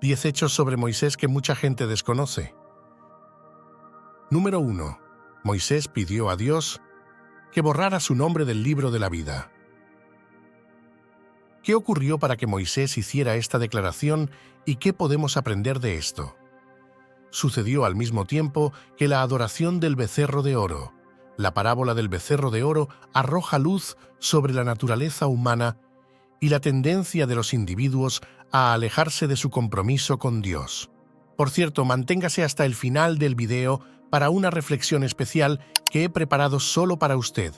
10 hechos sobre Moisés que mucha gente desconoce. Número 1. Moisés pidió a Dios que borrara su nombre del libro de la vida. ¿Qué ocurrió para que Moisés hiciera esta declaración y qué podemos aprender de esto? Sucedió al mismo tiempo que la adoración del becerro de oro. La parábola del becerro de oro arroja luz sobre la naturaleza humana y la tendencia de los individuos a alejarse de su compromiso con Dios. Por cierto, manténgase hasta el final del video para una reflexión especial que he preparado solo para usted.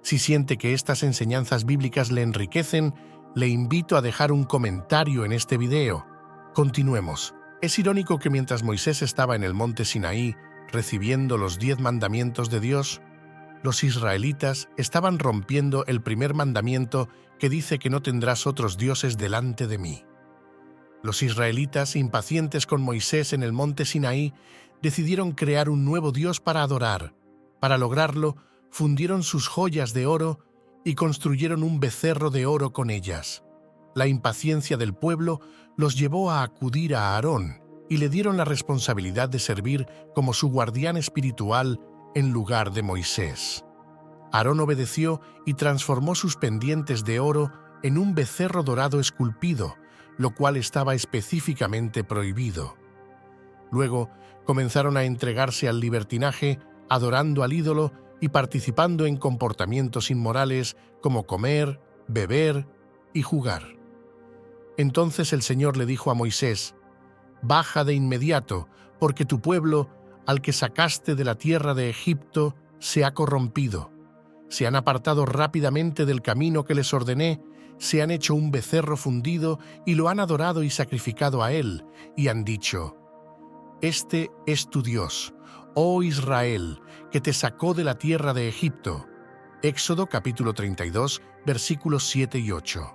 Si siente que estas enseñanzas bíblicas le enriquecen, le invito a dejar un comentario en este video. Continuemos. Es irónico que mientras Moisés estaba en el monte Sinaí recibiendo los 10 mandamientos de Dios, los israelitas estaban rompiendo el primer mandamiento que dice que no tendrás otros dioses delante de mí. Los israelitas, impacientes con Moisés en el monte Sinaí, decidieron crear un nuevo Dios para adorar. Para lograrlo, fundieron sus joyas de oro y construyeron un becerro de oro con ellas. La impaciencia del pueblo los llevó a acudir a Aarón y le dieron la responsabilidad de servir como su guardián espiritual en lugar de Moisés. Aarón obedeció y transformó sus pendientes de oro en un becerro dorado esculpido, lo cual estaba específicamente prohibido. Luego comenzaron a entregarse al libertinaje, adorando al ídolo y participando en comportamientos inmorales como comer, beber y jugar. Entonces el Señor le dijo a Moisés: «Baja de inmediato, porque tu pueblo, al que sacaste de la tierra de Egipto, se ha corrompido. Se han apartado rápidamente del camino que les ordené, se han hecho un becerro fundido y lo han adorado y sacrificado a él, y han dicho: Este es tu Dios, oh Israel, que te sacó de la tierra de Egipto». Éxodo capítulo 32, versículos 7 y 8.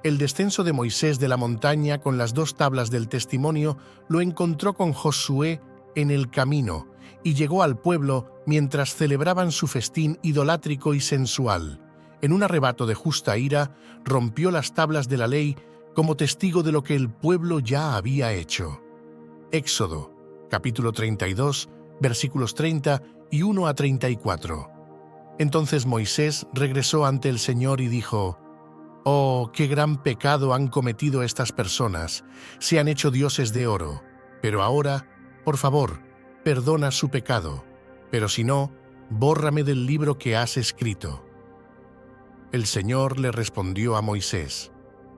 El descenso de Moisés de la montaña con las 2 tablas del testimonio lo encontró con Josué en el camino y llegó al pueblo mientras celebraban su festín idolátrico y sensual. En un arrebato de justa ira, rompió las tablas de la ley como testigo de lo que el pueblo ya había hecho. Éxodo, capítulo 32, versículos 30 y 1 a 34. Entonces Moisés regresó ante el Señor y dijo: «Oh, qué gran pecado han cometido estas personas, se han hecho dioses de oro. Pero ahora, por favor, perdona su pecado, pero si no, bórrame del libro que has escrito». El Señor le respondió a Moisés: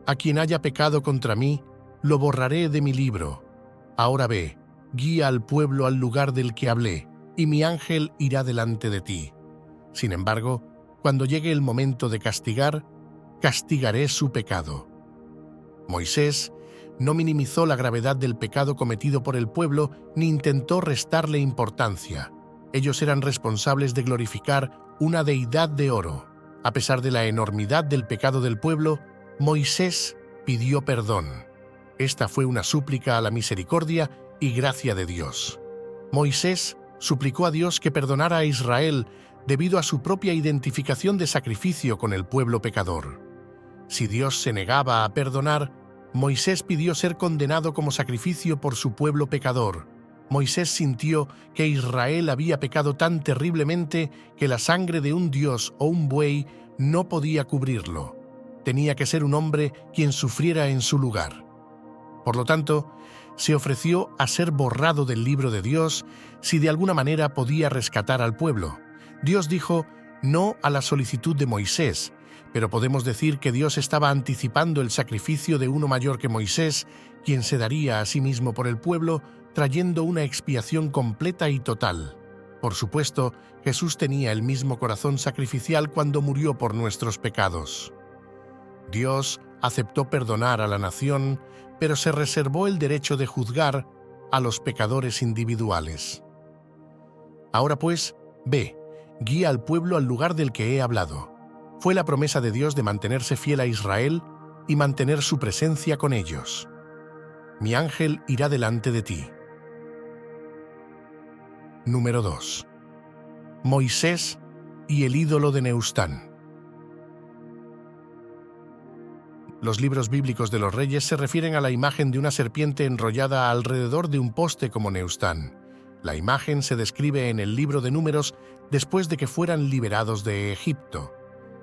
«A quien haya pecado contra mí, lo borraré de mi libro. Ahora ve, guía al pueblo al lugar del que hablé, y mi ángel irá delante de ti. Sin embargo, cuando llegue el momento de castigar, castigaré su pecado». Moisés no minimizó la gravedad del pecado cometido por el pueblo ni intentó restarle importancia. Ellos eran responsables de glorificar una deidad de oro. A pesar de la enormidad del pecado del pueblo, Moisés pidió perdón. Esta fue una súplica a la misericordia y gracia de Dios. Moisés suplicó a Dios que perdonara a Israel debido a su propia identificación de sacrificio con el pueblo pecador. Si Dios se negaba a perdonar, Moisés pidió ser condenado como sacrificio por su pueblo pecador. Moisés sintió que Israel había pecado tan terriblemente que la sangre de un dios o un buey no podía cubrirlo. Tenía que ser un hombre quien sufriera en su lugar. Por lo tanto, se ofreció a ser borrado del libro de Dios si de alguna manera podía rescatar al pueblo. Dios dijo no a la solicitud de Moisés, pero podemos decir que Dios estaba anticipando el sacrificio de uno mayor que Moisés, quien se daría a sí mismo por el pueblo, trayendo una expiación completa y total. Por supuesto, Jesús tenía el mismo corazón sacrificial cuando murió por nuestros pecados. Dios aceptó perdonar a la nación, pero se reservó el derecho de juzgar a los pecadores individuales. Ahora pues, ve, guía al pueblo al lugar del que he hablado. Fue la promesa de Dios de mantenerse fiel a Israel y mantener su presencia con ellos. Mi ángel irá delante de ti. Número 2. Moisés y el ídolo de Nehushtan. Los libros bíblicos de los reyes se refieren a la imagen de una serpiente enrollada alrededor de un poste como Neustán. La imagen se describe en el libro de Números después de que fueran liberados de Egipto.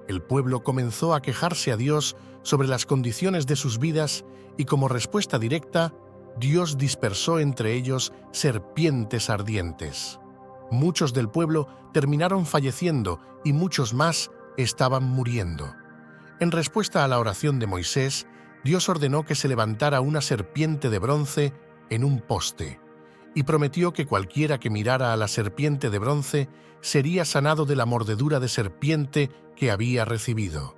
El pueblo comenzó a quejarse a Dios sobre las condiciones de sus vidas y como respuesta directa, Dios dispersó entre ellos serpientes ardientes. Muchos del pueblo terminaron falleciendo y muchos más estaban muriendo. En respuesta a la oración de Moisés, Dios ordenó que se levantara una serpiente de bronce en un poste y prometió que cualquiera que mirara a la serpiente de bronce sería sanado de la mordedura de serpiente que había recibido.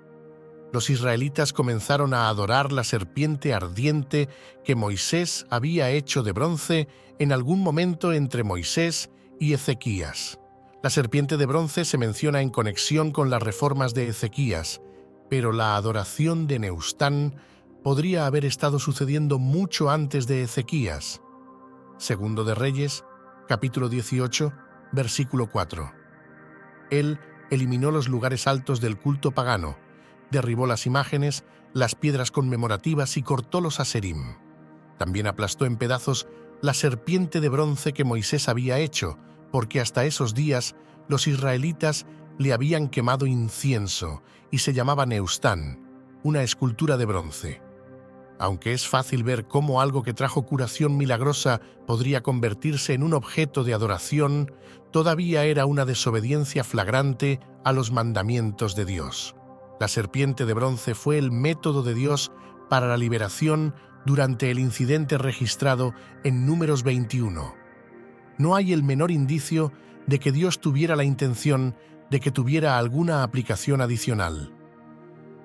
Los israelitas comenzaron a adorar la serpiente ardiente que Moisés había hecho de bronce en algún momento entre Moisés y Ezequías. La serpiente de bronce se menciona en conexión con las reformas de Ezequías, pero la adoración de Neustán podría haber estado sucediendo mucho antes de Ezequías. Segundo de Reyes, capítulo 18, versículo 4. Él eliminó los lugares altos del culto pagano, derribó las imágenes, las piedras conmemorativas y cortó los aserim. También aplastó en pedazos la serpiente de bronce que Moisés había hecho, porque hasta esos días los israelitas le habían quemado incienso y se llamaba Neustán, una escultura de bronce. Aunque es fácil ver cómo algo que trajo curación milagrosa podría convertirse en un objeto de adoración, todavía era una desobediencia flagrante a los mandamientos de Dios. La serpiente de bronce fue el método de Dios para la liberación durante el incidente registrado en Números 21. No hay el menor indicio de que Dios tuviera la intención de que tuviera alguna aplicación adicional.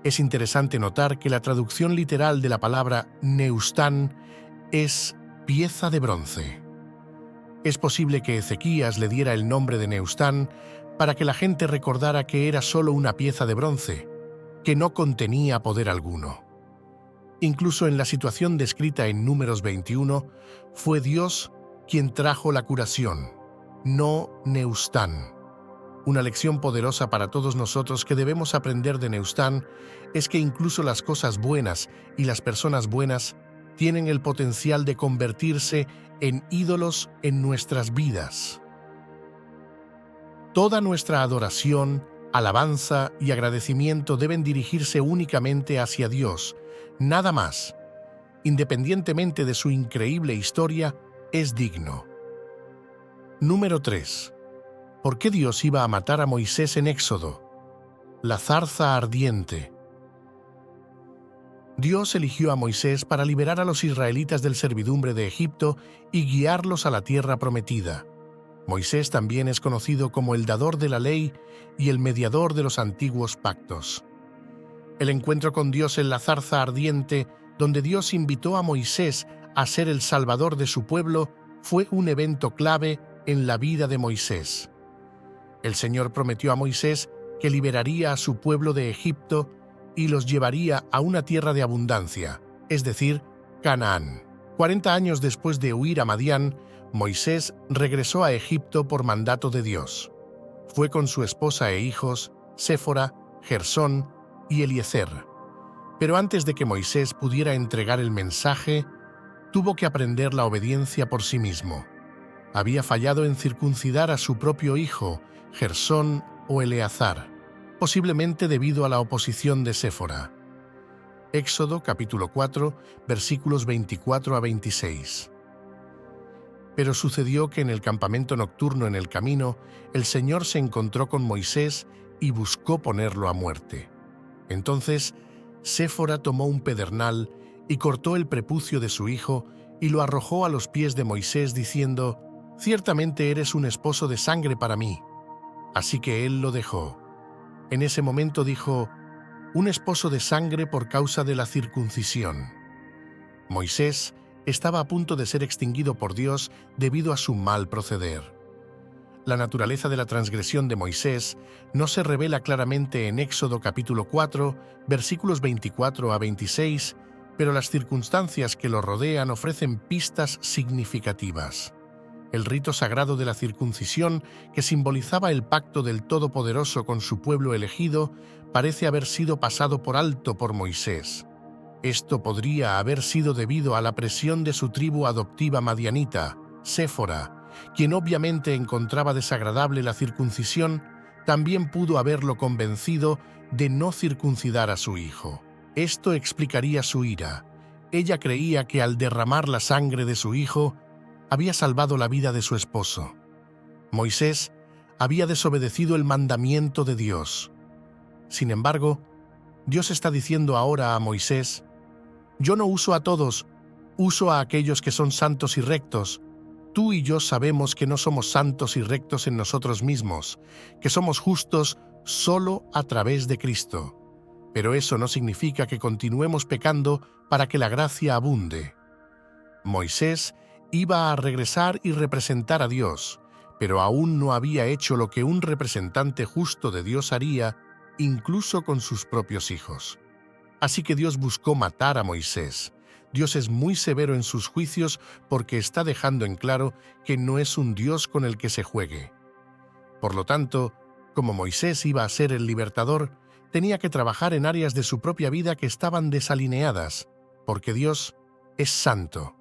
Es interesante notar que la traducción literal de la palabra Neustán es pieza de bronce. Es posible que Ezequías le diera el nombre de Neustán para que la gente recordara que era solo una pieza de bronce, que no contenía poder alguno. Incluso en la situación descrita en Números 21, fue Dios quien trajo la curación, no Neustán. Una lección poderosa para todos nosotros que debemos aprender de Neustán es que incluso las cosas buenas y las personas buenas tienen el potencial de convertirse en ídolos en nuestras vidas. Toda nuestra adoración, alabanza y agradecimiento deben dirigirse únicamente hacia Dios, nada más. Independientemente de su increíble historia, es digno. Número 3. ¿Por qué Dios iba a matar a Moisés en Éxodo? La zarza ardiente. Dios eligió a Moisés para liberar a los israelitas del servidumbre de Egipto y guiarlos a la tierra prometida. Moisés también es conocido como el dador de la ley y el mediador de los antiguos pactos. El encuentro con Dios en la zarza ardiente, donde Dios invitó a Moisés a ser el salvador de su pueblo, fue un evento clave en la vida de Moisés. El Señor prometió a Moisés que liberaría a su pueblo de Egipto y los llevaría a una tierra de abundancia, es decir, Canaán. 40 años después de huir a Madián, Moisés regresó a Egipto por mandato de Dios. Fue con su esposa e hijos, Séfora, Gersón y Eliezer. Pero antes de que Moisés pudiera entregar el mensaje, tuvo que aprender la obediencia por sí mismo. Había fallado en circuncidar a su propio hijo, Gersón o Eleazar, posiblemente debido a la oposición de Séfora. Éxodo capítulo 4, versículos 24 a 26. Pero sucedió que en el campamento nocturno en el camino, el Señor se encontró con Moisés y buscó ponerlo a muerte. Entonces, Séfora tomó un pedernal y cortó el prepucio de su hijo y lo arrojó a los pies de Moisés diciendo: «Ciertamente eres un esposo de sangre para mí». Así que él lo dejó. En ese momento dijo: «Un esposo de sangre por causa de la circuncisión». Moisés estaba a punto de ser extinguido por Dios debido a su mal proceder. La naturaleza de la transgresión de Moisés no se revela claramente en Éxodo capítulo 4, versículos 24 a 26, pero las circunstancias que lo rodean ofrecen pistas significativas. El rito sagrado de la circuncisión, que simbolizaba el pacto del Todopoderoso con su pueblo elegido, parece haber sido pasado por alto por Moisés. Esto podría haber sido debido a la presión de su tribu adoptiva madianita, Séfora, quien obviamente encontraba desagradable la circuncisión. También pudo haberlo convencido de no circuncidar a su hijo. Esto explicaría su ira. Ella creía que al derramar la sangre de su hijo, había salvado la vida de su esposo. Moisés había desobedecido el mandamiento de Dios. Sin embargo, Dios está diciendo ahora a Moisés: yo no uso a todos, uso a aquellos que son santos y rectos. Tú y yo sabemos que no somos santos y rectos en nosotros mismos, que somos justos solo a través de Cristo. Pero eso no significa que continuemos pecando para que la gracia abunde. Moisés iba a regresar y representar a Dios, pero aún no había hecho lo que un representante justo de Dios haría, incluso con sus propios hijos. Así que Dios buscó matar a Moisés. Dios es muy severo en sus juicios porque está dejando en claro que no es un Dios con el que se juegue. Por lo tanto, como Moisés iba a ser el libertador, tenía que trabajar en áreas de su propia vida que estaban desalineadas, porque Dios es santo.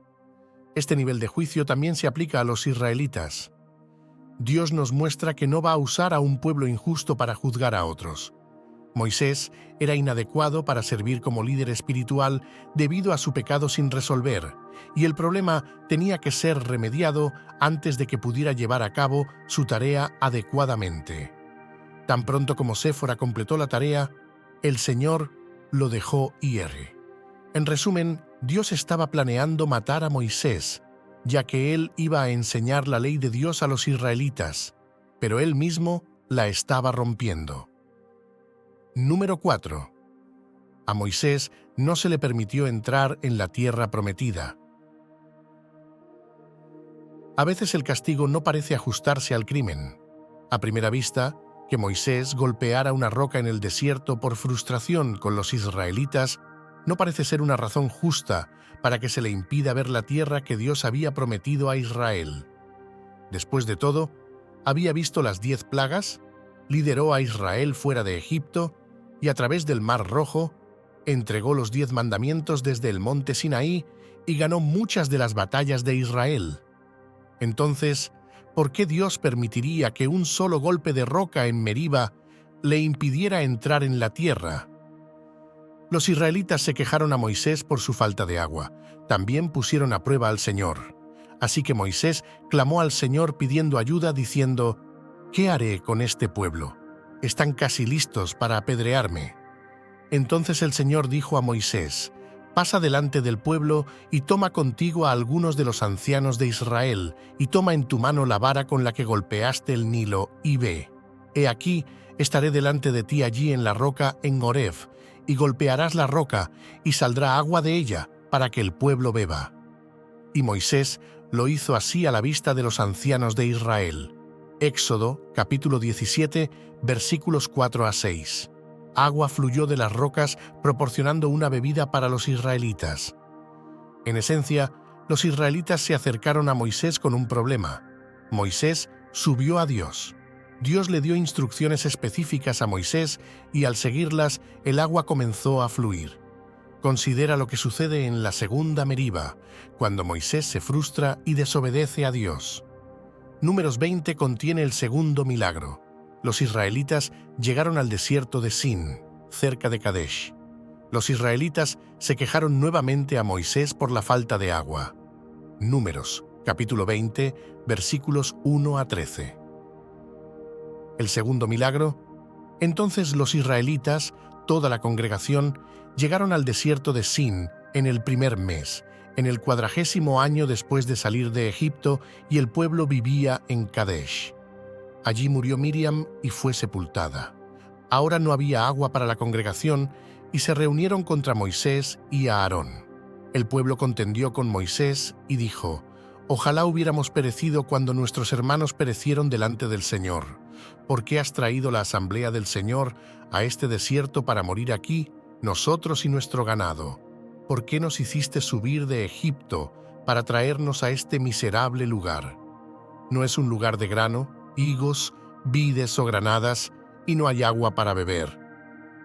Este nivel de juicio también se aplica a los israelitas. Dios nos muestra que no va a usar a un pueblo injusto para juzgar a otros. Moisés era inadecuado para servir como líder espiritual debido a su pecado sin resolver, y el problema tenía que ser remediado antes de que pudiera llevar a cabo su tarea adecuadamente. Tan pronto como Séfora completó la tarea, el Señor lo dejó ir. En resumen, Dios estaba planeando matar a Moisés, ya que él iba a enseñar la ley de Dios a los israelitas, pero él mismo la estaba rompiendo. Número 4. A Moisés no se le permitió entrar en la tierra prometida. A veces el castigo no parece ajustarse al crimen. A primera vista, que Moisés golpeara una roca en el desierto por frustración con los israelitas no parece ser una razón justa para que se le impida ver la tierra que Dios había prometido a Israel. Después de todo, había visto las 10 plagas, lideró a Israel fuera de Egipto y a través del Mar Rojo, entregó los 10 mandamientos desde el monte Sinaí y ganó muchas de las batallas de Israel. Entonces, ¿por qué Dios permitiría que un solo golpe de roca en Meriba le impidiera entrar en la tierra? Los israelitas se quejaron a Moisés por su falta de agua. También pusieron a prueba al Señor. Así que Moisés clamó al Señor pidiendo ayuda, diciendo: ¿qué haré con este pueblo? Están casi listos para apedrearme. Entonces el Señor dijo a Moisés: pasa delante del pueblo y toma contigo a algunos de los ancianos de Israel, y toma en tu mano la vara con la que golpeaste el Nilo, y ve. He aquí, estaré delante de ti allí en la roca en Horeb, y golpearás la roca, y saldrá agua de ella, para que el pueblo beba. Y Moisés lo hizo así a la vista de los ancianos de Israel. Éxodo, capítulo 17, versículos 4 a 6. Agua fluyó de las rocas proporcionando una bebida para los israelitas. En esencia, los israelitas se acercaron a Moisés con un problema. Moisés subió a Dios. Dios le dio instrucciones específicas a Moisés y al seguirlas, el agua comenzó a fluir. Considera lo que sucede en la segunda Meriba, cuando Moisés se frustra y desobedece a Dios. Números 20 contiene el segundo milagro. Los israelitas llegaron al desierto de Sin, cerca de Kadesh. Los israelitas se quejaron nuevamente a Moisés por la falta de agua. Números, capítulo 20, versículos 1 a 13. El segundo milagro. Entonces los israelitas, toda la congregación, llegaron al desierto de Sin en el primer mes, en el 40º año después de salir de Egipto, y el pueblo vivía en Kadesh. Allí murió Miriam y fue sepultada. Ahora no había agua para la congregación y se reunieron contra Moisés y Aarón. El pueblo contendió con Moisés y dijo: «Ojalá hubiéramos perecido cuando nuestros hermanos perecieron delante del Señor. ¿Por qué has traído la asamblea del Señor a este desierto para morir aquí, nosotros y nuestro ganado? ¿Por qué nos hiciste subir de Egipto para traernos a este miserable lugar? ¿No es un lugar de grano, higos, vides o granadas, y no hay agua para beber?»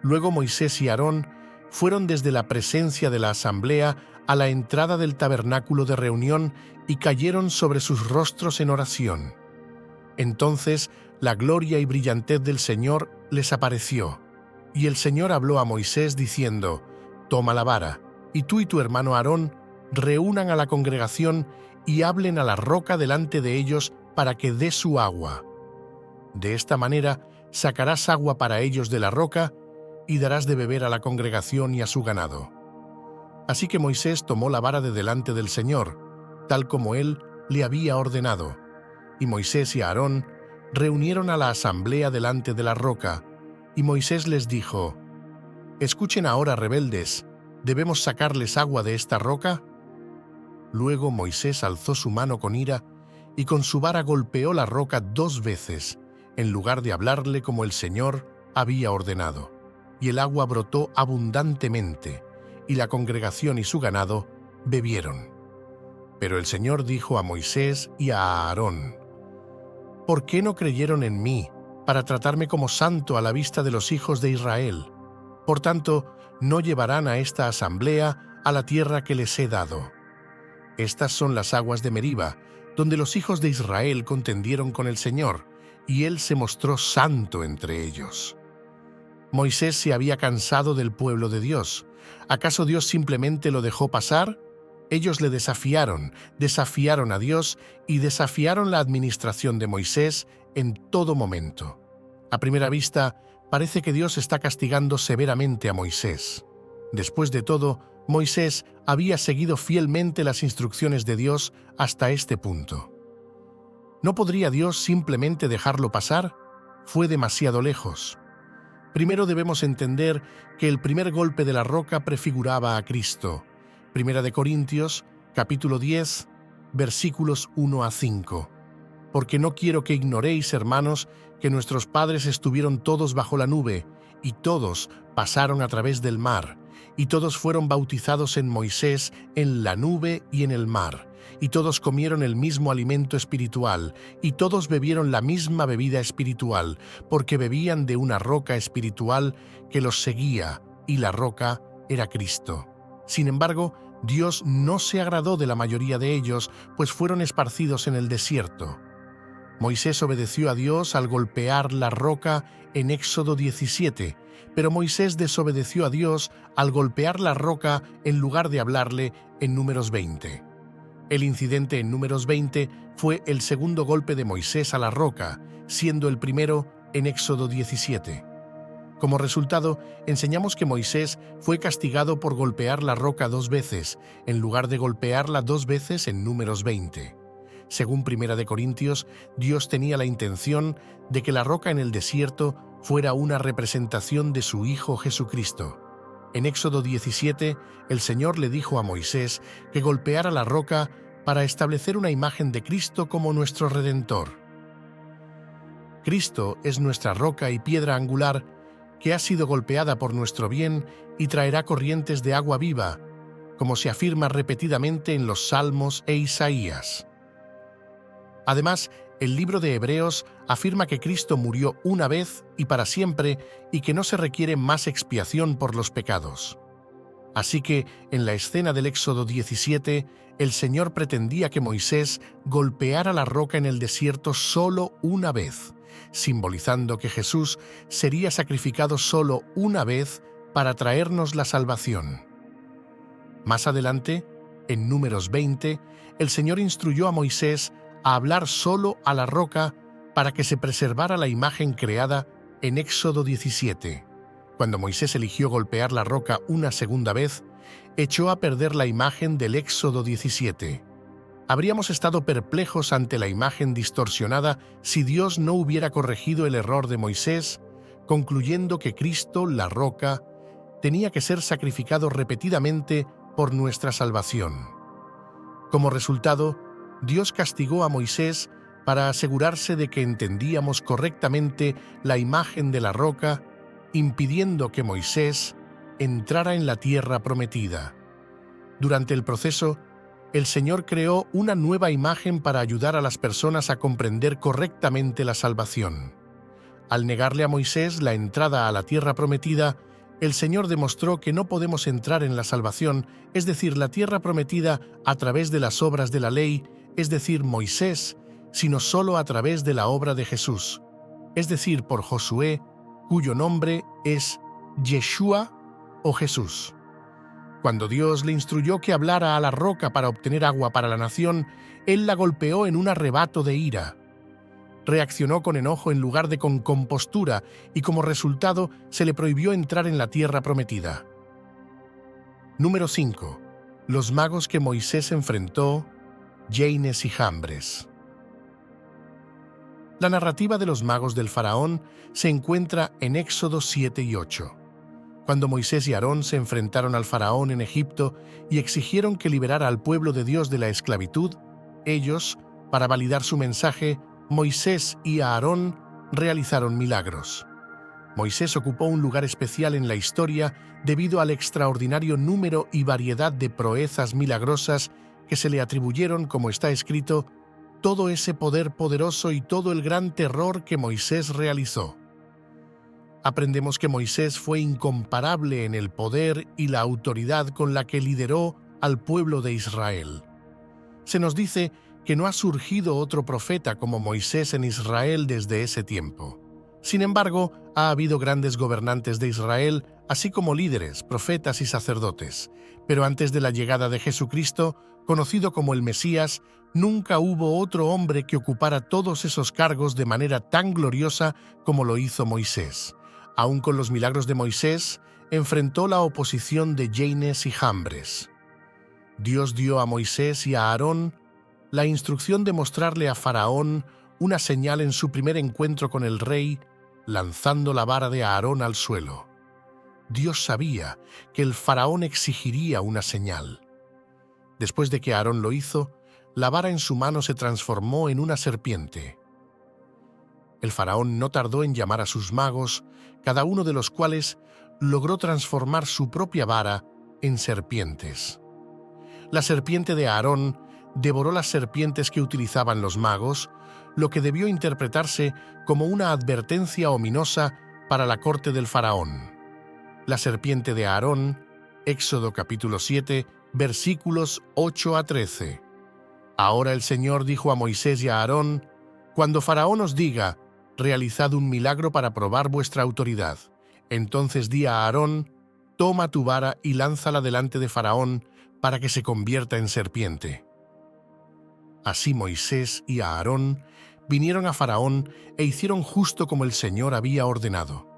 Luego Moisés y Aarón fueron desde la presencia de la asamblea a la entrada del tabernáculo de reunión y cayeron sobre sus rostros en oración. Entonces la gloria y brillantez del Señor les apareció, y el Señor habló a Moisés diciendo: «Toma la vara, y tú y tu hermano Aarón reúnan a la congregación y hablen a la roca delante de ellos para que dé su agua. De esta manera sacarás agua para ellos de la roca y darás de beber a la congregación y a su ganado». Así que Moisés tomó la vara de delante del Señor, tal como él le había ordenado, y Moisés y Aarón reunieron a la asamblea delante de la roca, y Moisés les dijo: «Escuchen ahora, rebeldes, ¿debemos sacarles agua de esta roca?». Luego Moisés alzó su mano con ira y con su vara golpeó la roca 2 veces, en lugar de hablarle como el Señor había ordenado, y el agua brotó abundantemente, y la congregación y su ganado bebieron. Pero el Señor dijo a Moisés y a Aarón: «¿Por qué no creyeron en mí para tratarme como santo a la vista de los hijos de Israel? Por tanto, no llevarán a esta asamblea a la tierra que les he dado». Estas son las aguas de Meriba, donde los hijos de Israel contendieron con el Señor, y Él se mostró santo entre ellos. Moisés se había cansado del pueblo de Dios. ¿Acaso Dios simplemente lo dejó pasar? Ellos le desafiaron a Dios y desafiaron la administración de Moisés en todo momento. A primera vista, parece que Dios está castigando severamente a Moisés. Después de todo, Moisés había seguido fielmente las instrucciones de Dios hasta este punto. ¿No podría Dios simplemente dejarlo pasar? Fue demasiado lejos. Primero debemos entender que el primer golpe de la roca prefiguraba a Cristo. Primera de Corintios, capítulo 10, versículos 1 a 5. «Porque no quiero que ignoréis, hermanos, que nuestros padres estuvieron todos bajo la nube, y todos pasaron a través del mar, y todos fueron bautizados en Moisés en la nube y en el mar, y todos comieron el mismo alimento espiritual, y todos bebieron la misma bebida espiritual, porque bebían de una roca espiritual que los seguía, y la roca era Cristo. Sin embargo, Dios no se agradó de la mayoría de ellos, pues fueron esparcidos en el desierto. Moisés obedeció a Dios al golpear la roca en Éxodo 17, pero Moisés desobedeció a Dios al golpear la roca en lugar de hablarle en Números 20. El incidente en Números 20 fue el segundo golpe de Moisés a la roca, siendo el primero en Éxodo 17. Como resultado, enseñamos que Moisés fue castigado por golpear la roca 2 veces, en lugar de golpearla 2 veces en Números 20. Según Primera de Corintios, Dios tenía la intención de que la roca en el desierto fuera una representación de su Hijo Jesucristo. En Éxodo 17, el Señor le dijo a Moisés que golpeara la roca para establecer una imagen de Cristo como nuestro Redentor. Cristo es nuestra roca y piedra angular que ha sido golpeada por nuestro bien y traerá corrientes de agua viva, como se afirma repetidamente en los Salmos e Isaías. Además, el libro de Hebreos afirma que Cristo murió una vez y para siempre y que no se requiere más expiación por los pecados. Así que, en la escena del Éxodo 17, el Señor pretendía que Moisés golpeara la roca en el desierto solo una vez, simbolizando que Jesús sería sacrificado solo una vez para traernos la salvación. Más adelante, en Números 20, el Señor instruyó a Moisés a hablar solo a la roca para que se preservara la imagen creada en Éxodo 17. Cuando Moisés eligió golpear la roca una segunda vez, echó a perder la imagen del Éxodo 17. Habríamos estado perplejos ante la imagen distorsionada si Dios no hubiera corregido el error de Moisés, concluyendo que Cristo, la roca, tenía que ser sacrificado repetidamente por nuestra salvación. Como resultado, Dios castigó a Moisés para asegurarse de que entendíamos correctamente la imagen de la roca, impidiendo que Moisés entrara en la tierra prometida. Durante el proceso, el Señor creó una nueva imagen para ayudar a las personas a comprender correctamente la salvación. Al negarle a Moisés la entrada a la tierra prometida, El Señor demostró que no podemos entrar en la salvación, es decir, la tierra prometida, a través de las obras de la ley, es decir, Moisés, sino solo a través de la obra de Jesús, es decir, por Josué, cuyo nombre es Yeshua o Jesús. Cuando Dios le instruyó que hablara a la roca para obtener agua para la nación, él la golpeó en un arrebato de ira. Reaccionó con enojo en lugar de con compostura y como resultado se le prohibió entrar en la tierra prometida. Número 5. Los magos que Moisés enfrentó, Janes y Jambres. La narrativa de los magos del faraón se encuentra en Éxodo 7 y 8. Cuando Moisés y Aarón se enfrentaron al faraón en Egipto y exigieron que liberara al pueblo de Dios de la esclavitud, ellos, para validar su mensaje, Moisés y Aarón realizaron milagros. Moisés ocupó un lugar especial en la historia debido al extraordinario número y variedad de proezas milagrosas que se le atribuyeron, como está escrito, todo ese poder poderoso y todo el gran terror que Moisés realizó. Aprendemos que Moisés fue incomparable en el poder y la autoridad con la que lideró al pueblo de Israel. Se nos dice que no ha surgido otro profeta como Moisés en Israel desde ese tiempo. Sin embargo, ha habido grandes gobernantes de Israel, así como líderes, profetas y sacerdotes. Pero antes de la llegada de Jesucristo, conocido como el Mesías, nunca hubo otro hombre que ocupara todos esos cargos de manera tan gloriosa como lo hizo Moisés. Aún con los milagros de Moisés, enfrentó la oposición de Janes y Jambres. Dios dio a Moisés y a Aarón la instrucción de mostrarle a Faraón una señal en su primer encuentro con el rey, lanzando la vara de Aarón al suelo. Dios sabía que el Faraón exigiría una señal. Después de que Aarón lo hizo, la vara en su mano se transformó en una serpiente. El Faraón no tardó en llamar a sus magos, cada uno de los cuales logró transformar su propia vara en serpientes. La serpiente de Aarón devoró las serpientes que utilizaban los magos, lo que debió interpretarse como una advertencia ominosa para la corte del faraón. La serpiente de Aarón, Éxodo capítulo 7, versículos 8 a 13. Ahora el Señor dijo a Moisés y a Aarón: cuando Faraón os diga, realizad un milagro para probar vuestra autoridad, entonces di a Aarón, toma tu vara y lánzala delante de Faraón para que se convierta en serpiente. Así Moisés y Aarón vinieron a Faraón e hicieron justo como el Señor había ordenado.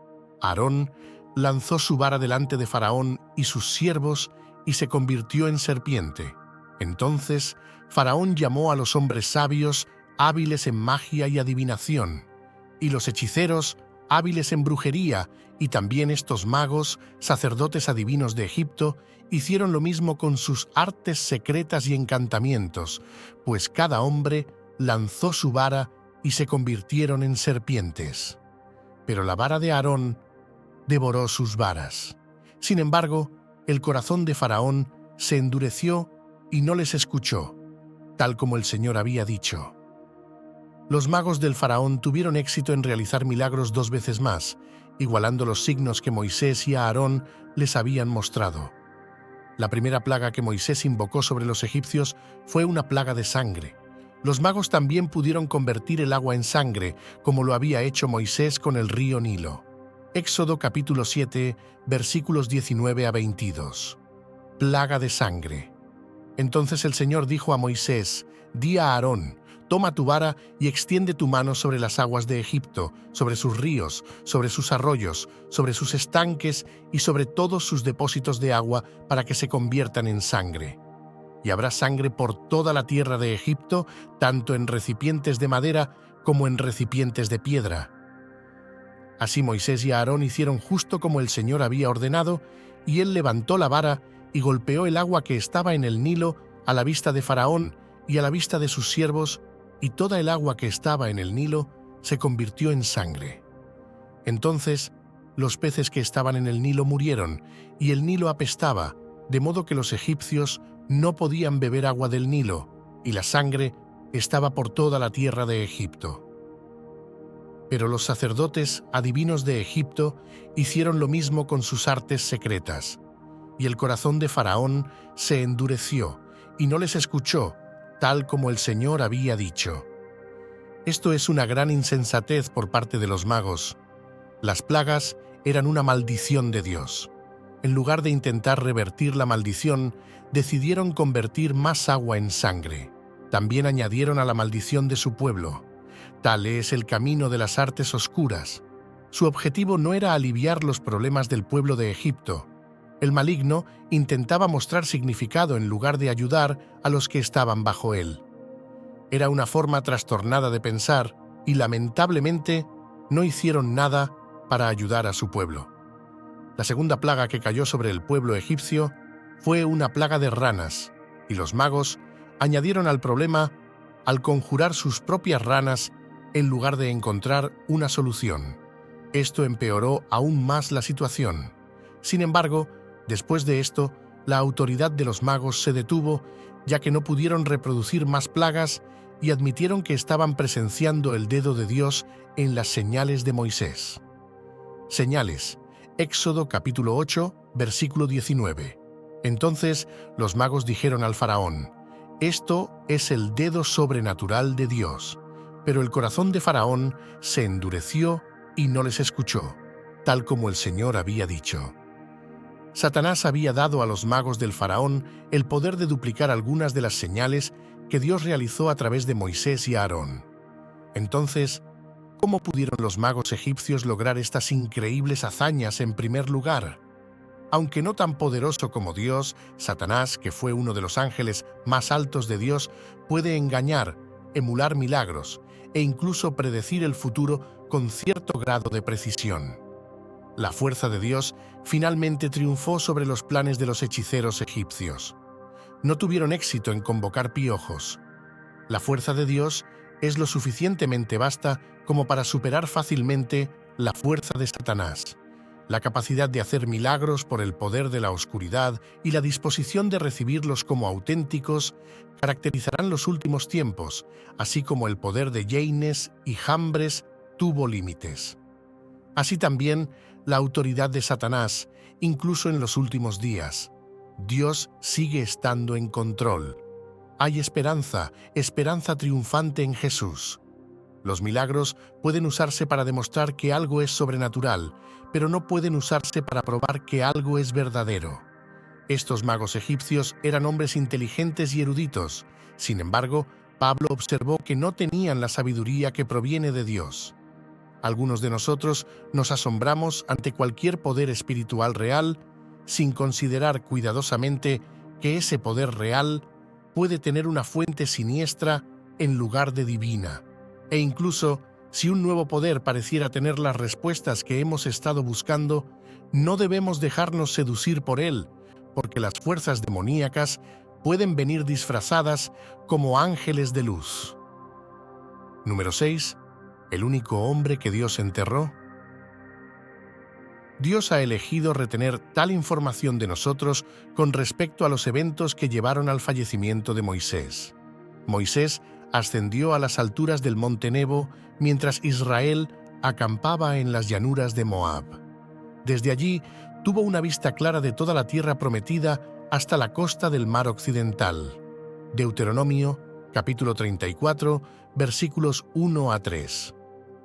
Aarón lanzó su vara delante de Faraón y sus siervos y se convirtió en serpiente. Entonces Faraón llamó a los hombres sabios, hábiles en magia y adivinación, y los hechiceros, hábiles en brujería, y también estos magos, sacerdotes adivinos de Egipto, hicieron lo mismo con sus artes secretas y encantamientos, pues cada hombre lanzó su vara y se convirtieron en serpientes. Pero la vara de Aarón devoró sus varas. Sin embargo, el corazón de Faraón se endureció y no les escuchó, tal como el Señor había dicho. Los magos del faraón tuvieron éxito en realizar milagros 2 veces más, igualando los signos que Moisés y Aarón les habían mostrado. La primera plaga que Moisés invocó sobre los egipcios fue una plaga de sangre. Los magos también pudieron convertir el agua en sangre, como lo había hecho Moisés con el río Nilo. Éxodo capítulo 7, versículos 19 a 22. Plaga de sangre. Entonces el Señor dijo a Moisés: di a Aarón, toma tu vara y extiende tu mano sobre las aguas de Egipto, sobre sus ríos, sobre sus arroyos, sobre sus estanques y sobre todos sus depósitos de agua para que se conviertan en sangre. Y habrá sangre por toda la tierra de Egipto, tanto en recipientes de madera como en recipientes de piedra. Así Moisés y Aarón hicieron justo como el Señor había ordenado, y él levantó la vara y golpeó el agua que estaba en el Nilo a la vista de Faraón y a la vista de sus siervos, y toda el agua que estaba en el Nilo se convirtió en sangre. Entonces los peces que estaban en el Nilo murieron, y el Nilo apestaba, de modo que los egipcios no podían beber agua del Nilo, y la sangre estaba por toda la tierra de Egipto. Pero los sacerdotes adivinos de Egipto hicieron lo mismo con sus artes secretas, y el corazón de Faraón se endureció y no les escuchó, tal como el Señor había dicho. Esto es una gran insensatez por parte de los magos. Las plagas eran una maldición de Dios. En lugar de intentar revertir la maldición, decidieron convertir más agua en sangre. También añadieron a la maldición de su pueblo. Tal es el camino de las artes oscuras. Su objetivo no era aliviar los problemas del pueblo de Egipto. El maligno intentaba mostrar significado en lugar de ayudar a los que estaban bajo él. Era una forma trastornada de pensar y, lamentablemente, no hicieron nada para ayudar a su pueblo. La segunda plaga que cayó sobre el pueblo egipcio fue una plaga de ranas, y los magos añadieron al problema al conjurar sus propias ranas en lugar de encontrar una solución. Esto empeoró aún más la situación. Sin embargo, después de esto, la autoridad de los magos se detuvo, ya que no pudieron reproducir más plagas y admitieron que estaban presenciando el dedo de Dios en las señales de Moisés. Señales. Éxodo capítulo 8, versículo 19. Entonces los magos dijeron al faraón: «Esto es el dedo sobrenatural de Dios». Pero el corazón de Faraón se endureció y no les escuchó, tal como el Señor había dicho. Satanás había dado a los magos del faraón el poder de duplicar algunas de las señales que Dios realizó a través de Moisés y Aarón. Entonces, ¿cómo pudieron los magos egipcios lograr estas increíbles hazañas en primer lugar? Aunque no tan poderoso como Dios, Satanás, que fue uno de los ángeles más altos de Dios, puede engañar, emular milagros e incluso predecir el futuro con cierto grado de precisión. La fuerza de Dios finalmente triunfó sobre los planes de los hechiceros egipcios. No tuvieron éxito en convocar piojos. La fuerza de Dios es lo suficientemente vasta como para superar fácilmente la fuerza de Satanás. La capacidad de hacer milagros por el poder de la oscuridad y la disposición de recibirlos como auténticos caracterizarán los últimos tiempos, así como el poder de Jannes y Jambres tuvo límites. Así también la autoridad de Satanás, incluso en los últimos días. Dios sigue estando en control. Hay esperanza, esperanza triunfante en Jesús. Los milagros pueden usarse para demostrar que algo es sobrenatural, pero no pueden usarse para probar que algo es verdadero. Estos magos egipcios eran hombres inteligentes y eruditos. Sin embargo, Pablo observó que no tenían la sabiduría que proviene de Dios. Algunos de nosotros nos asombramos ante cualquier poder espiritual real, sin considerar cuidadosamente que ese poder real puede tener una fuente siniestra en lugar de divina. E incluso, si un nuevo poder pareciera tener las respuestas que hemos estado buscando, no debemos dejarnos seducir por él, porque las fuerzas demoníacas pueden venir disfrazadas como ángeles de luz. Número 6. ¿El único hombre que Dios enterró? Dios ha elegido retener tal información de nosotros con respecto a los eventos que llevaron al fallecimiento de Moisés. Moisés ascendió a las alturas del monte Nebo mientras Israel acampaba en las llanuras de Moab. Desde allí tuvo una vista clara de toda la tierra prometida hasta la costa del mar occidental. Deuteronomio, capítulo 34, versículos 1 a 3.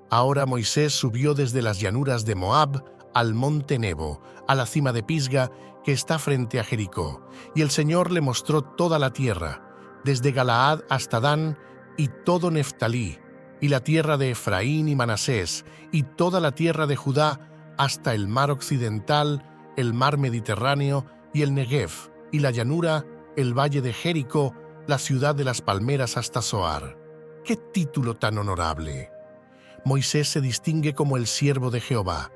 Ahora Moisés subió desde las llanuras de Moab al monte Nebo, a la cima de Pisga, que está frente a Jericó, y el Señor le mostró toda la tierra, desde Galaad hasta Dan, y todo Neftalí, y la tierra de Efraín y Manasés, y toda la tierra de Judá, hasta el mar occidental, el mar Mediterráneo y el Negev, y la llanura, el valle de Jericó, la ciudad de las palmeras hasta Zoar. ¡Qué título tan honorable! Moisés se distingue como el siervo de Jehová.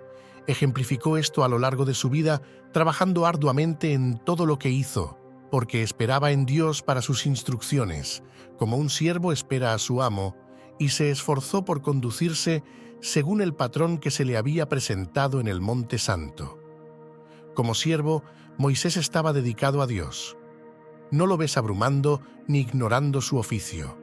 Ejemplificó esto a lo largo de su vida, trabajando arduamente en todo lo que hizo, porque esperaba en Dios para sus instrucciones, como un siervo espera a su amo, y se esforzó por conducirse según el patrón que se le había presentado en el Monte Santo. Como siervo, Moisés estaba dedicado a Dios. No lo ves abrumando ni ignorando su oficio.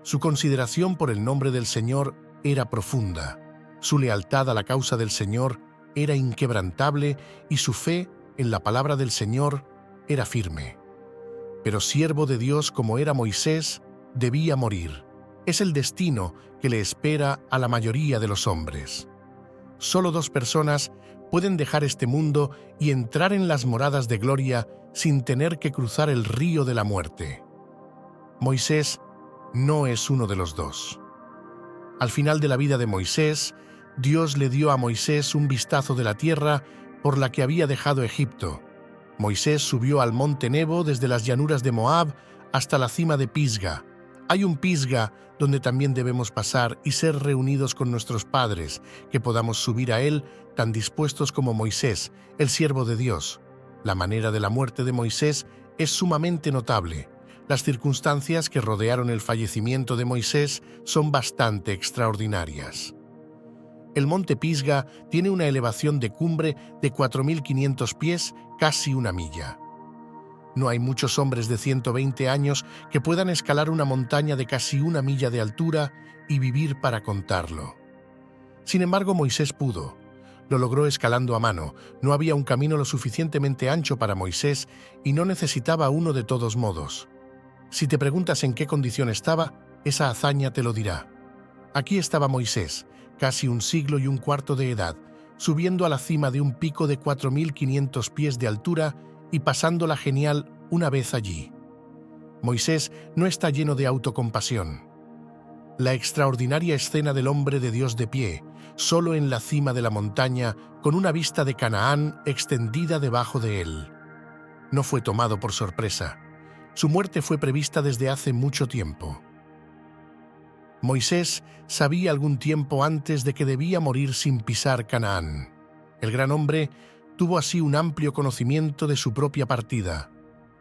Su consideración por el nombre del Señor era profunda. Su lealtad a la causa del Señor era inquebrantable y su fe en la palabra del Señor era firme. Pero siervo de Dios como era Moisés, debía morir. Es el destino que le espera a la mayoría de los hombres. Solo 2 personas pueden dejar este mundo y entrar en las moradas de gloria sin tener que cruzar el río de la muerte. Moisés no es uno de los 2. Al final de la vida de Moisés, Dios le dio a Moisés un vistazo de la tierra por la que había dejado Egipto. Moisés subió al monte Nebo desde las llanuras de Moab hasta la cima de Pisga. Hay un Pisga donde también debemos pasar y ser reunidos con nuestros padres, que podamos subir a él tan dispuestos como Moisés, el siervo de Dios. La manera de la muerte de Moisés es sumamente notable. Las circunstancias que rodearon el fallecimiento de Moisés son bastante extraordinarias. El monte Pisga tiene una elevación de cumbre de 4.500 pies, casi una milla. No hay muchos hombres de 120 años que puedan escalar una montaña de casi una milla de altura y vivir para contarlo. Sin embargo, Moisés pudo. Lo logró escalando a mano. No había un camino lo suficientemente ancho para Moisés y no necesitaba uno de todos modos. Si te preguntas en qué condición estaba, esa hazaña te lo dirá. Aquí estaba Moisés, casi 1 siglo y 1/4 de edad, subiendo a la cima de un pico de 4.500 pies de altura y pasándola genial una vez allí. Moisés no está lleno de autocompasión. La extraordinaria escena del hombre de Dios de pie, solo en la cima de la montaña, con una vista de Canaán extendida debajo de él. No fue tomado por sorpresa. Su muerte fue prevista desde hace mucho tiempo. Moisés sabía algún tiempo antes de que debía morir sin pisar Canaán. El gran hombre tuvo así un amplio conocimiento de su propia partida.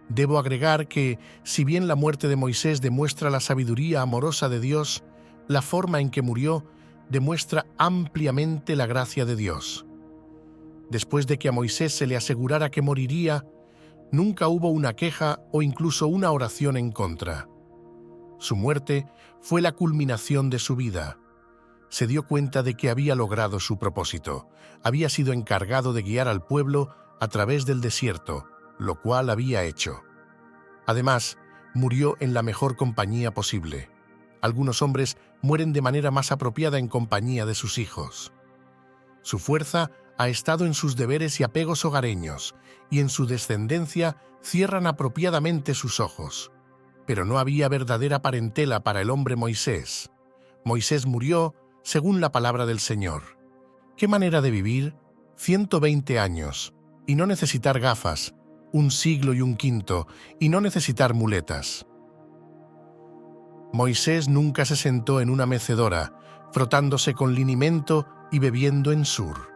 Debo agregar que, si bien la muerte de Moisés demuestra la sabiduría amorosa de Dios, la forma en que murió demuestra ampliamente la gracia de Dios. Después de que a Moisés se le asegurara que moriría, nunca hubo una queja o incluso una oración en contra. Su muerte fue la culminación de su vida. Se dio cuenta de que había logrado su propósito. Había sido encargado de guiar al pueblo a través del desierto, lo cual había hecho. Además, murió en la mejor compañía posible. Algunos hombres mueren de manera más apropiada en compañía de sus hijos. Su fuerza ha estado en sus deberes y apegos hogareños, y en su descendencia cierran apropiadamente sus ojos. Pero no había verdadera parentela para el hombre Moisés. Moisés murió según la palabra del Señor. ¿Qué manera de vivir? 120 años, y no necesitar gafas, 1 siglo y 1/5, y no necesitar muletas. Moisés nunca se sentó en una mecedora, frotándose con linimento y bebiendo en sur.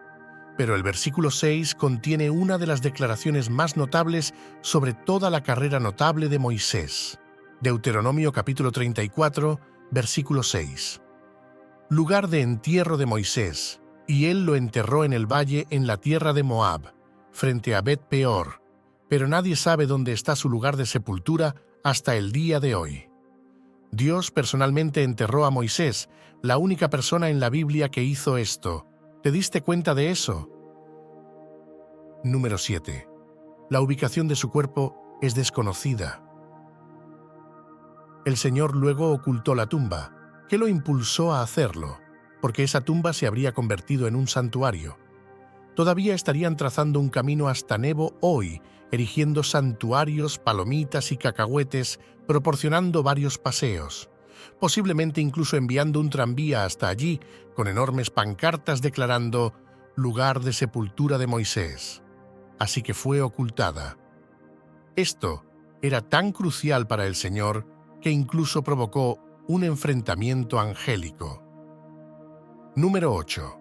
Pero el versículo 6 contiene una de las declaraciones más notables sobre toda la carrera notable de Moisés. Deuteronomio capítulo 34, versículo 6. Lugar de entierro de Moisés, y él lo enterró en el valle en la tierra de Moab, frente a Bet Peor, pero nadie sabe dónde está su lugar de sepultura hasta el día de hoy. Dios personalmente enterró a Moisés, la única persona en la Biblia que hizo esto. ¿Te diste cuenta de eso? Número 7. La ubicación de su cuerpo es desconocida. El Señor luego ocultó la tumba. ¿Qué lo impulsó a hacerlo? Porque esa tumba se habría convertido en un santuario. Todavía estarían trazando un camino hasta Nebo hoy, erigiendo santuarios, palomitas y cacahuetes, proporcionando varios paseos. Posiblemente incluso enviando un tranvía hasta allí, con enormes pancartas declarando «Lugar de sepultura de Moisés». Así que fue ocultada. Esto era tan crucial para el Señor que incluso provocó un enfrentamiento angélico. Número 8.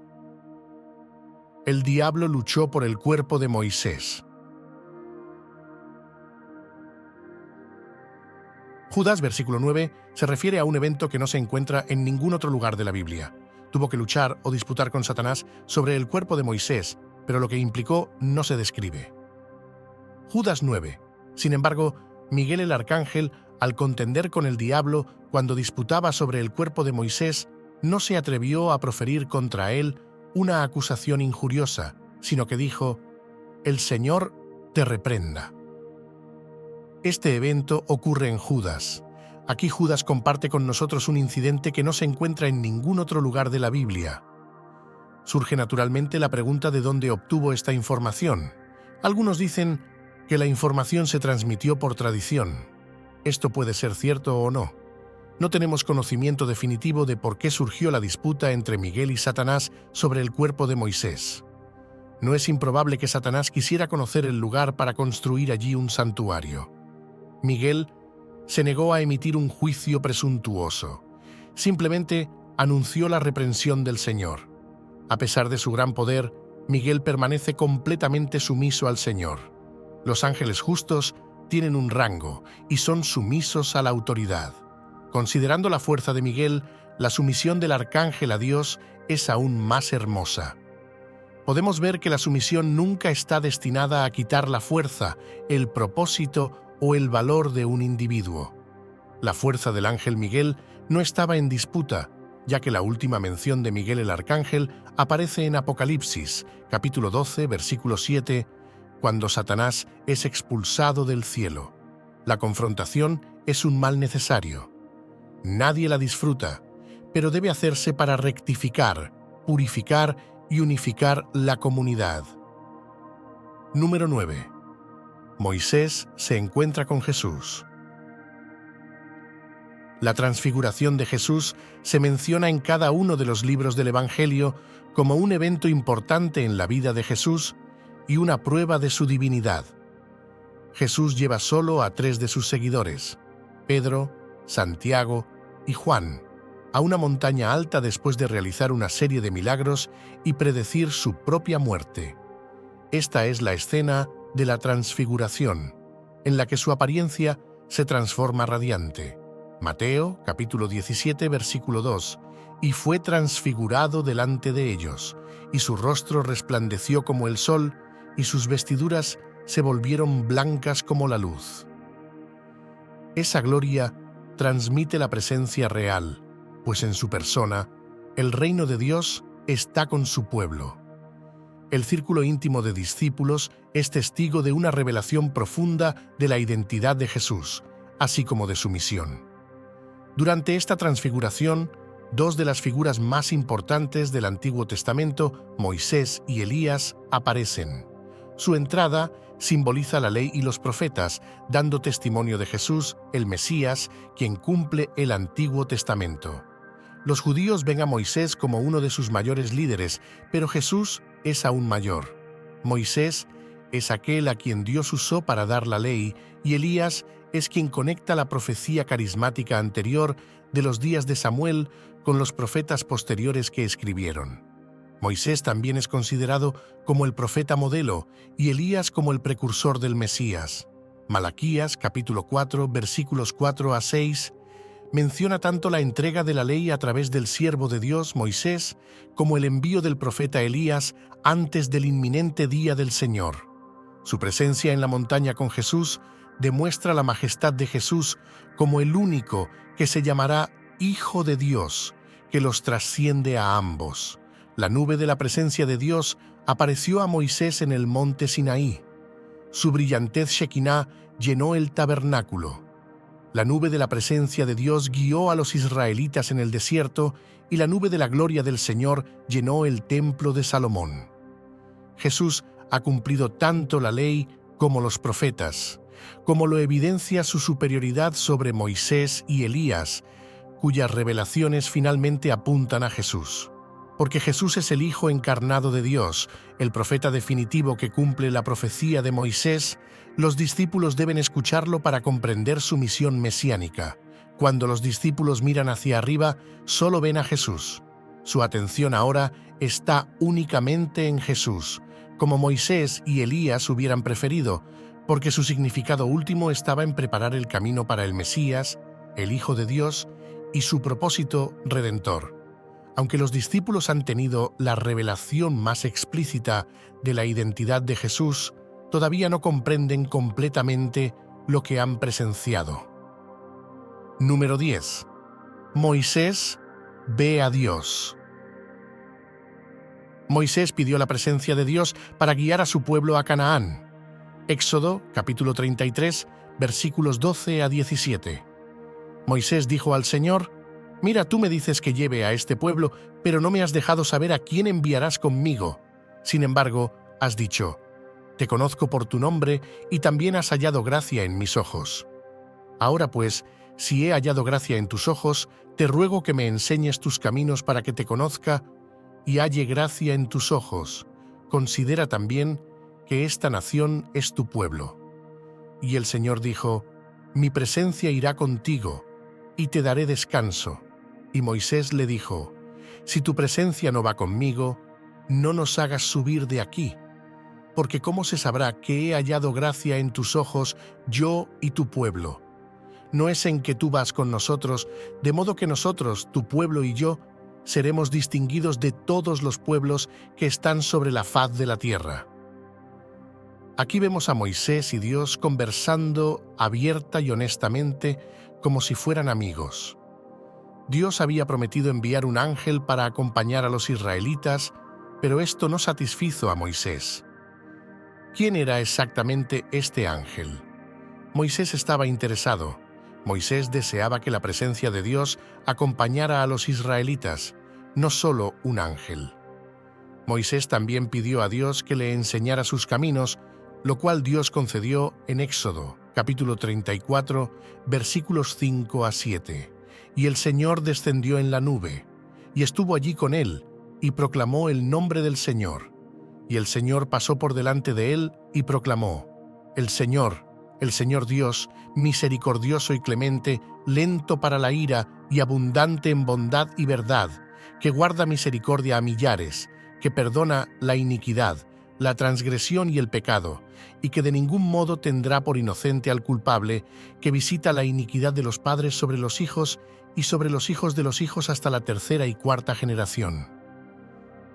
El diablo luchó por el cuerpo de Moisés. Judas, versículo 9, se refiere a un evento que no se encuentra en ningún otro lugar de la Biblia. Tuvo que luchar o disputar con Satanás sobre el cuerpo de Moisés, pero lo que implicó no se describe. Judas 9. Sin embargo, Miguel el arcángel, al contender con el diablo cuando disputaba sobre el cuerpo de Moisés, no se atrevió a proferir contra él una acusación injuriosa, sino que dijo: «El Señor te reprenda». Este evento ocurre en Judas. Aquí Judas comparte con nosotros un incidente que no se encuentra en ningún otro lugar de la Biblia. Surge naturalmente la pregunta de dónde obtuvo esta información. Algunos dicen que la información se transmitió por tradición. Esto puede ser cierto o no. No tenemos conocimiento definitivo de por qué surgió la disputa entre Miguel y Satanás sobre el cuerpo de Moisés. No es improbable que Satanás quisiera conocer el lugar para construir allí un santuario. Miguel se negó a emitir un juicio presuntuoso. Simplemente anunció la reprensión del Señor. A pesar de su gran poder, Miguel permanece completamente sumiso al Señor. Los ángeles justos tienen un rango y son sumisos a la autoridad. Considerando la fuerza de Miguel, la sumisión del arcángel a Dios es aún más hermosa. Podemos ver que la sumisión nunca está destinada a quitar la fuerza, el propósito o el valor de un individuo. La fuerza del ángel Miguel no estaba en disputa, ya que la última mención de Miguel el arcángel aparece en Apocalipsis, capítulo 12, versículo 7, cuando Satanás es expulsado del cielo. La confrontación es un mal necesario. Nadie la disfruta, pero debe hacerse para rectificar, purificar y unificar la comunidad. Número 9. Moisés se encuentra con Jesús. La transfiguración de Jesús se menciona en cada uno de los libros del Evangelio como un evento importante en la vida de Jesús y una prueba de su divinidad. Jesús lleva solo a 3 de sus seguidores, Pedro, Santiago y Juan, a una montaña alta después de realizar una serie de milagros y predecir su propia muerte. Esta es la escena de la transfiguración, en la que su apariencia se transforma radiante. Mateo, capítulo 17, versículo 2, «Y fue transfigurado delante de ellos, y su rostro resplandeció como el sol, y sus vestiduras se volvieron blancas como la luz». Esa gloria transmite la presencia real, pues en su persona, el reino de Dios está con su pueblo. El círculo íntimo de discípulos es testigo de una revelación profunda de la identidad de Jesús, así como de su misión. Durante esta transfiguración, 2 de las figuras más importantes del Antiguo Testamento, Moisés y Elías, aparecen. Su entrada simboliza la ley y los profetas, dando testimonio de Jesús, el Mesías, quien cumple el Antiguo Testamento. Los judíos ven a Moisés como uno de sus mayores líderes, pero Jesús es aún mayor. Moisés es aquel a quien Dios usó para dar la ley, y Elías es quien conecta la profecía carismática anterior de los días de Samuel con los profetas posteriores que escribieron. Moisés también es considerado como el profeta modelo y Elías como el precursor del Mesías. Malaquías, capítulo 4, versículos 4 a 6, menciona tanto la entrega de la ley a través del siervo de Dios, Moisés, como el envío del profeta Elías antes del inminente día del Señor. Su presencia en la montaña con Jesús demuestra la majestad de Jesús como el único que se llamará Hijo de Dios, que los trasciende a ambos. La nube de la presencia de Dios apareció a Moisés en el monte Sinaí. Su brillantez Shekinah llenó el tabernáculo. La nube de la presencia de Dios guió a los israelitas en el desierto y la nube de la gloria del Señor llenó el templo de Salomón. Jesús ha cumplido tanto la ley como los profetas, como lo evidencia su superioridad sobre Moisés y Elías, cuyas revelaciones finalmente apuntan a Jesús. Porque Jesús es el Hijo encarnado de Dios, el profeta definitivo que cumple la profecía de Moisés, los discípulos deben escucharlo para comprender su misión mesiánica. Cuando los discípulos miran hacia arriba, solo ven a Jesús. Su atención ahora está únicamente en Jesús, como Moisés y Elías hubieran preferido, porque su significado último estaba en preparar el camino para el Mesías, el Hijo de Dios, y su propósito redentor. Aunque los discípulos han tenido la revelación más explícita de la identidad de Jesús, todavía no comprenden completamente lo que han presenciado. Número 10. Moisés Ve a Dios. Moisés pidió la presencia de Dios para guiar a su pueblo a Canaán. Éxodo, capítulo 33, versículos 12 a 17. Moisés dijo al Señor: «Mira, tú me dices que lleve a este pueblo, pero no me has dejado saber a quién enviarás conmigo. Sin embargo, has dicho: te conozco por tu nombre y también has hallado gracia en mis ojos. Ahora pues, si he hallado gracia en tus ojos, te ruego que me enseñes tus caminos para que te conozca y halle gracia en tus ojos. Considera también que esta nación es tu pueblo». Y el Señor dijo: «Mi presencia irá contigo y te daré descanso». Y Moisés le dijo: «Si tu presencia no va conmigo, no nos hagas subir de aquí, porque ¿cómo se sabrá que he hallado gracia en tus ojos yo y tu pueblo? No es en que tú vas con nosotros, de modo que nosotros, tu pueblo y yo, seremos distinguidos de todos los pueblos que están sobre la faz de la tierra». Aquí vemos a Moisés y Dios conversando abierta y honestamente, como si fueran amigos. Dios había prometido enviar un ángel para acompañar a los israelitas, pero esto no satisfizo a Moisés. ¿Quién era exactamente este ángel? Moisés estaba interesado. Moisés deseaba que la presencia de Dios acompañara a los israelitas, no solo un ángel. Moisés también pidió a Dios que le enseñara sus caminos, lo cual Dios concedió en Éxodo, capítulo 34, versículos 5 a 7. «Y el Señor descendió en la nube, y estuvo allí con él, y proclamó el nombre del Señor. Y el Señor pasó por delante de él y proclamó: el Señor Dios, misericordioso y clemente, lento para la ira y abundante en bondad y verdad, que guarda misericordia a millares, que perdona la iniquidad, la transgresión y el pecado, y que de ningún modo tendrá por inocente al culpable, que visita la iniquidad de los padres sobre los hijos y sobre los hijos de los hijos hasta la tercera y cuarta generación».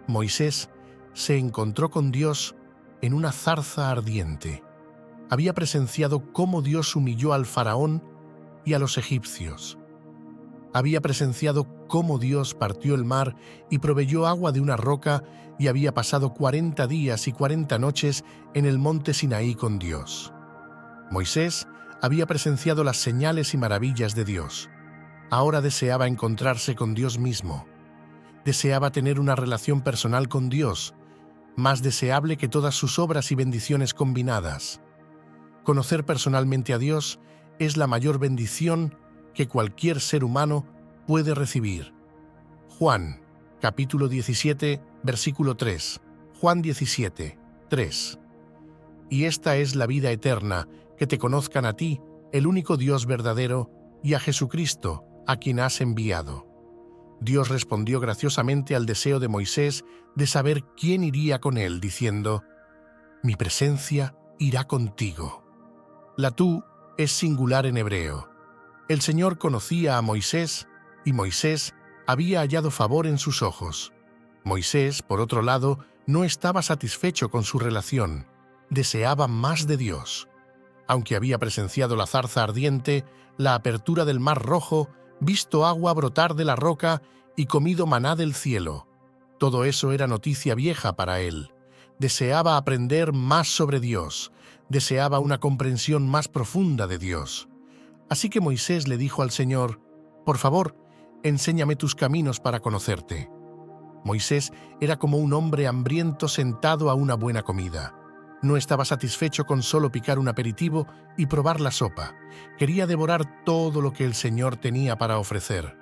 Moisés se encontró con Dios en una zarza ardiente. Había presenciado cómo Dios humilló al faraón y a los egipcios. Había presenciado cómo Dios partió el mar y proveyó agua de una roca, y había pasado 40 días y 40 noches en el monte Sinaí con Dios. Moisés había presenciado las señales y maravillas de Dios. Ahora deseaba encontrarse con Dios mismo. Deseaba tener una relación personal con Dios, más deseable que todas sus obras y bendiciones combinadas. Conocer personalmente a Dios es la mayor bendición que cualquier ser humano puede recibir. Juan, capítulo 17, versículo 3. Juan 17, 3. «Y esta es la vida eterna, que te conozcan a ti, el único Dios verdadero, y a Jesucristo, a quien has enviado». Dios respondió graciosamente al deseo de Moisés de saber quién iría con él, diciendo: «Mi presencia irá contigo». La tú es singular en hebreo. El Señor conocía a Moisés, y Moisés había hallado favor en sus ojos. Moisés, por otro lado, no estaba satisfecho con su relación. Deseaba más de Dios. Aunque había presenciado la zarza ardiente, la apertura del mar rojo, visto agua brotar de la roca y comido maná del cielo, todo eso era noticia vieja para él. Deseaba aprender más sobre Dios. Deseaba una comprensión más profunda de Dios. Así que Moisés le dijo al Señor: «Por favor, enséñame tus caminos para conocerte». Moisés era como un hombre hambriento sentado a una buena comida. No estaba satisfecho con solo picar un aperitivo y probar la sopa. Quería devorar todo lo que el Señor tenía para ofrecer.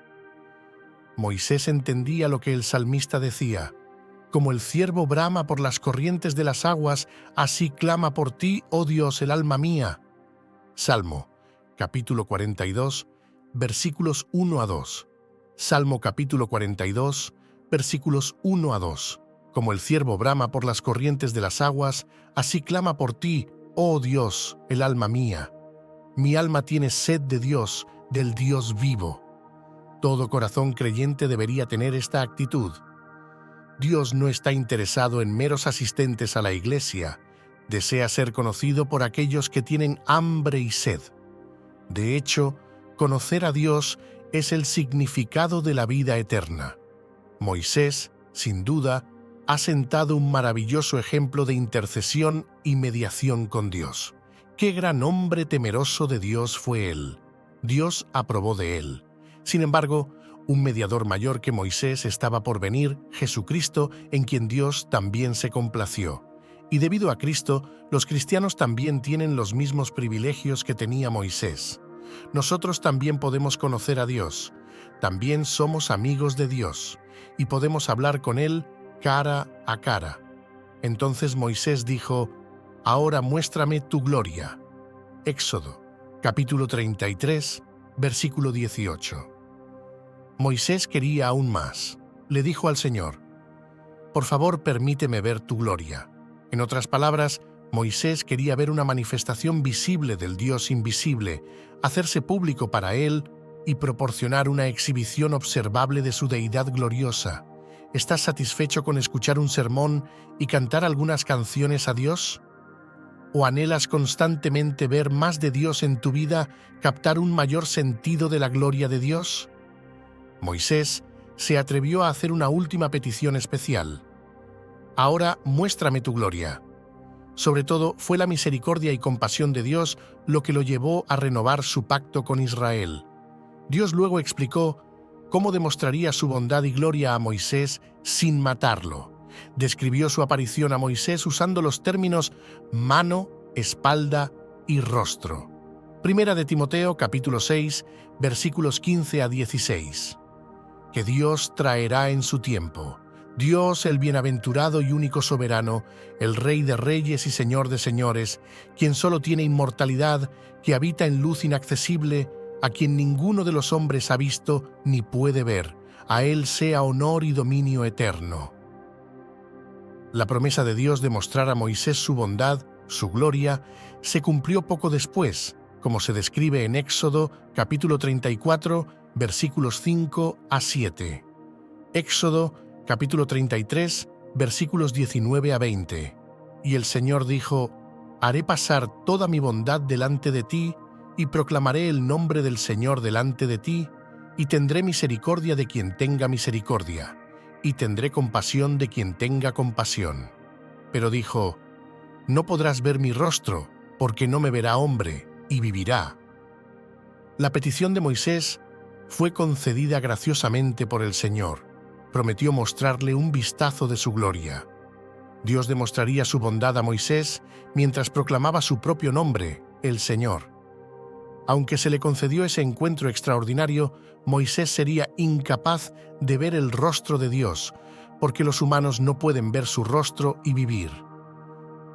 Moisés entendía lo que el salmista decía: «Como el ciervo brama por las corrientes de las aguas, así clama por ti, oh Dios, el alma mía». Salmo, capítulo 42, versículos 1 a 2. Salmo capítulo 42, versículos 1 a 2. «Como el ciervo brama por las corrientes de las aguas, así clama por ti, oh Dios, el alma mía. Mi alma tiene sed de Dios, del Dios vivo». Todo corazón creyente debería tener esta actitud. Dios no está interesado en meros asistentes a la iglesia. Desea ser conocido por aquellos que tienen hambre y sed. De hecho, Conocer a Dios es el significado de la vida eterna. Moisés, sin duda, ha sentado un maravilloso ejemplo de intercesión y mediación con Dios. ¡Qué gran hombre temeroso de Dios fue él! Dios aprobó de él. Sin embargo, un mediador mayor que Moisés estaba por venir, Jesucristo, en quien Dios también se complació. Y debido a Cristo, los cristianos también tienen los mismos privilegios que tenía Moisés. Nosotros también podemos conocer a Dios. También somos amigos de Dios y podemos hablar con Él cara a cara. Entonces Moisés dijo: «Ahora muéstrame tu gloria». Éxodo, capítulo 33, versículo 18. Moisés quería aún más. Le dijo al Señor: «Por favor, permíteme ver tu gloria». En otras palabras, Moisés quería ver una manifestación visible del Dios invisible, hacerse público para él y proporcionar una exhibición observable de su deidad gloriosa. ¿Estás satisfecho con escuchar un sermón y cantar algunas canciones a Dios? ¿O anhelas constantemente ver más de Dios en tu vida, captar un mayor sentido de la gloria de Dios? Moisés se atrevió a hacer una última petición especial. «Ahora muéstrame tu gloria». Sobre todo, fue la misericordia y compasión de Dios lo que lo llevó a renovar su pacto con Israel. Dios luego explicó cómo demostraría su bondad y gloria a Moisés sin matarlo. Describió su aparición a Moisés usando los términos mano, espalda y rostro. Primera de Timoteo, capítulo 6, versículos 15 a 16. Que Dios traerá en su tiempo. Dios, el bienaventurado y único soberano, el Rey de reyes y Señor de señores, quien solo tiene inmortalidad, que habita en luz inaccesible, a quien ninguno de los hombres ha visto ni puede ver, a Él sea honor y dominio eterno. La promesa de Dios de mostrar a Moisés su bondad, su gloria, se cumplió poco después, como se describe en Éxodo, capítulo 34, versículos 5 a 7. Éxodo, capítulo 33, versículos 19 a 20. Y el Señor dijo: «Haré pasar toda mi bondad delante de ti, y proclamaré el nombre del Señor delante de ti, y tendré misericordia de quien tenga misericordia, y tendré compasión de quien tenga compasión». Pero dijo: «No podrás ver mi rostro, porque no me verá hombre, y vivirá». La petición de Moisés fue concedida graciosamente por el Señor. Prometió mostrarle un vistazo de su gloria. Dios demostraría su bondad a Moisés mientras proclamaba su propio nombre, el Señor. Aunque se le concedió ese encuentro extraordinario, Moisés sería incapaz de ver el rostro de Dios, porque los humanos no pueden ver su rostro y vivir.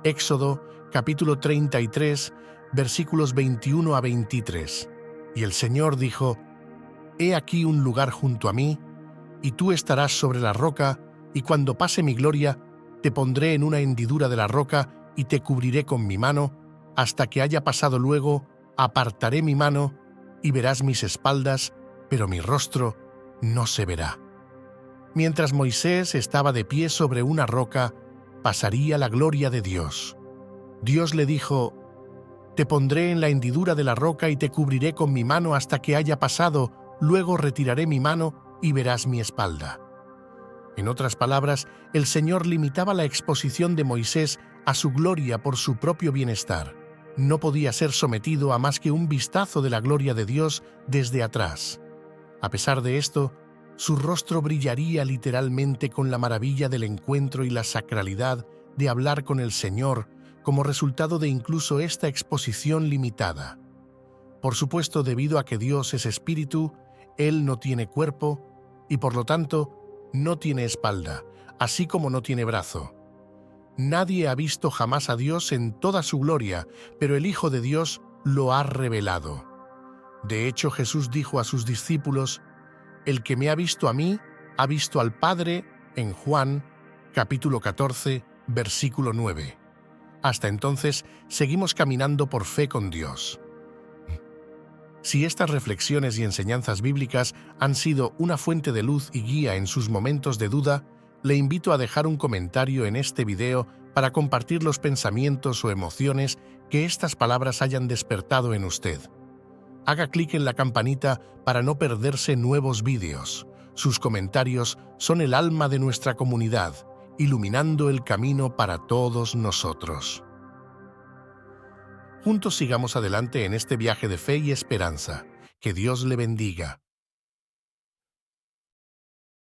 Éxodo, capítulo 33, versículos 21 a 23. Y el Señor dijo: «He aquí un lugar junto a mí, y tú estarás sobre la roca, y cuando pase mi gloria, te pondré en una hendidura de la roca y te cubriré con mi mano, hasta que haya pasado luego, apartaré mi mano y verás mis espaldas, pero mi rostro no se verá». Mientras Moisés estaba de pie sobre una roca, pasaría la gloria de Dios. Dios le dijo: «Te pondré en la hendidura de la roca y te cubriré con mi mano hasta que haya pasado, luego retiraré mi mano y verás mi espalda». En otras palabras, el Señor limitaba la exposición de Moisés a su gloria por su propio bienestar. No podía ser sometido a más que un vistazo de la gloria de Dios desde atrás. A pesar de esto, su rostro brillaría literalmente con la maravilla del encuentro y la sacralidad de hablar con el Señor como resultado de incluso esta exposición limitada. Por supuesto, debido a que Dios es espíritu, Él no tiene cuerpo y por lo tanto no tiene espalda, así como no tiene brazo. Nadie ha visto jamás a Dios en toda su gloria, pero el Hijo de Dios lo ha revelado. De hecho, Jesús dijo a sus discípulos: «El que me ha visto a mí, ha visto al Padre», en Juan, capítulo 14, versículo 9. Hasta entonces, seguimos caminando por fe con Dios. Si estas reflexiones y enseñanzas bíblicas han sido una fuente de luz y guía en sus momentos de duda, le invito a dejar un comentario en este video para compartir los pensamientos o emociones que estas palabras hayan despertado en usted. Haga clic en la campanita para no perderse nuevos vídeos. Sus comentarios son el alma de nuestra comunidad, iluminando el camino para todos nosotros. Juntos sigamos adelante en este viaje de fe y esperanza. Que Dios le bendiga.